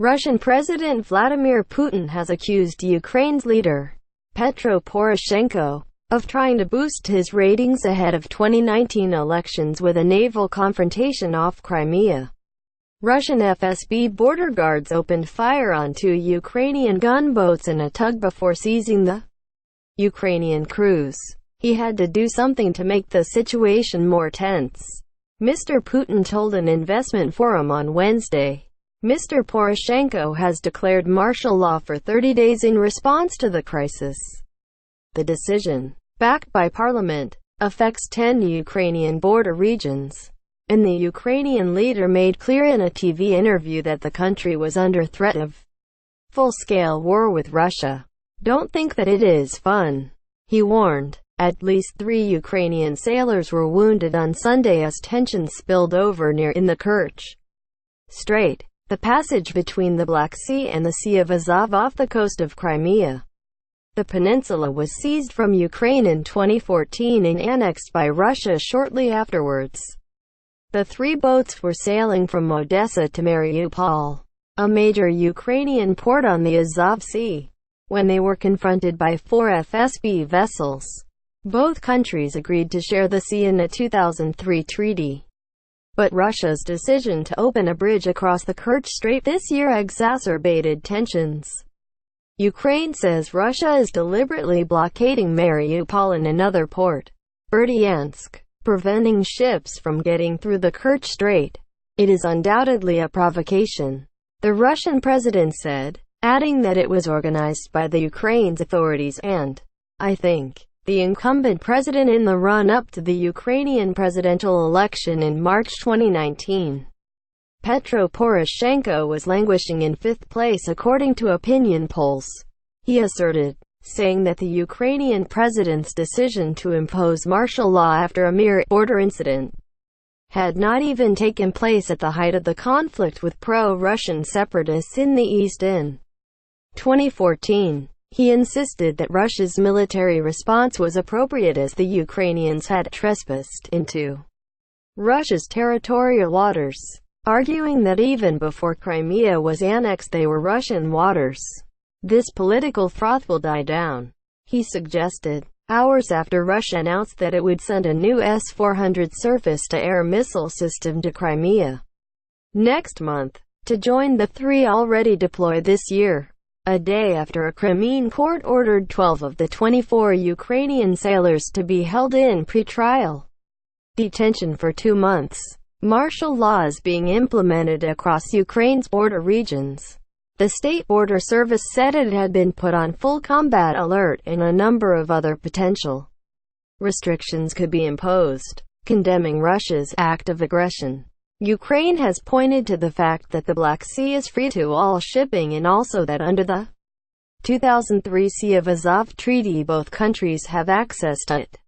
Russian President Vladimir Putin has accused Ukraine's leader, Petro Poroshenko, of trying to boost his ratings ahead of 2019 elections with a naval confrontation off Crimea. Russian FSB border guards opened fire on 2 Ukrainian gunboats and a tug before seizing the Ukrainian cruise. He had to do something to make the situation more tense, Mr. Putin told an investment forum on Wednesday. Mr. Poroshenko has declared martial law for 30 days in response to the crisis. The decision, backed by parliament, affects 10 Ukrainian border regions, and the Ukrainian leader made clear in a TV interview that the country was under threat of full-scale war with Russia. "Don't think that it is fun," he warned. At least 3 Ukrainian sailors were wounded on Sunday as tensions spilled over near in the Kerch Strait, the passage between the Black Sea and the Sea of Azov off the coast of Crimea. The peninsula was seized from Ukraine in 2014 and annexed by Russia shortly afterwards. The 3 boats were sailing from Odessa to Mariupol, a major Ukrainian port on the Azov Sea, when they were confronted by 4 FSB vessels. Both countries agreed to share the sea in a 2003 treaty. But Russia's decision to open a bridge across the Kerch Strait this year exacerbated tensions. Ukraine says Russia is deliberately blockading Mariupol and another port, Berdyansk, preventing ships from getting through the Kerch Strait. "It is undoubtedly a provocation," the Russian president said, adding that it was organized by the Ukraine's authorities and, "I think, the incumbent president in the run-up to the Ukrainian presidential election in March 2019. Petro Poroshenko was languishing in 5th place according to opinion polls, he asserted, saying that the Ukrainian president's decision to impose martial law after a mere border incident had not even taken place at the height of the conflict with pro-Russian separatists in the east in 2014. He insisted that Russia's military response was appropriate as the Ukrainians had trespassed into Russia's territorial waters, arguing that even before Crimea was annexed they were Russian waters. "This political froth will die down," he suggested, hours after Russia announced that it would send a new S-400 surface-to-air missile system to Crimea next month, to join the 3 already deployed this year. A day after a Crimean court ordered 12 of the 24 Ukrainian sailors to be held in pre-trial detention for 2 months. Martial law is being implemented across Ukraine's border regions. The State Border Service said it had been put on full combat alert and a number of other potential restrictions could be imposed. Condemning Russia's act of aggression, Ukraine has pointed to the fact that the Black Sea is free to all shipping and also that under the 2003 Sea of Azov treaty both countries have access to it.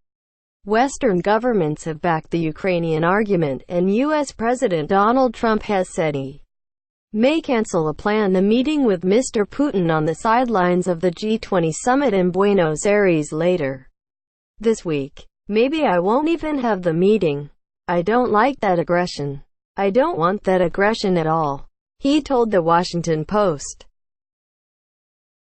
Western governments have backed the Ukrainian argument, and U.S. President Donald Trump has said he may cancel a planned meeting with Mr. Putin on the sidelines of the G20 summit in Buenos Aires later this week. "Maybe I won't even have the meeting. I don't like that aggression. I don't want that aggression at all," he told the Washington Post.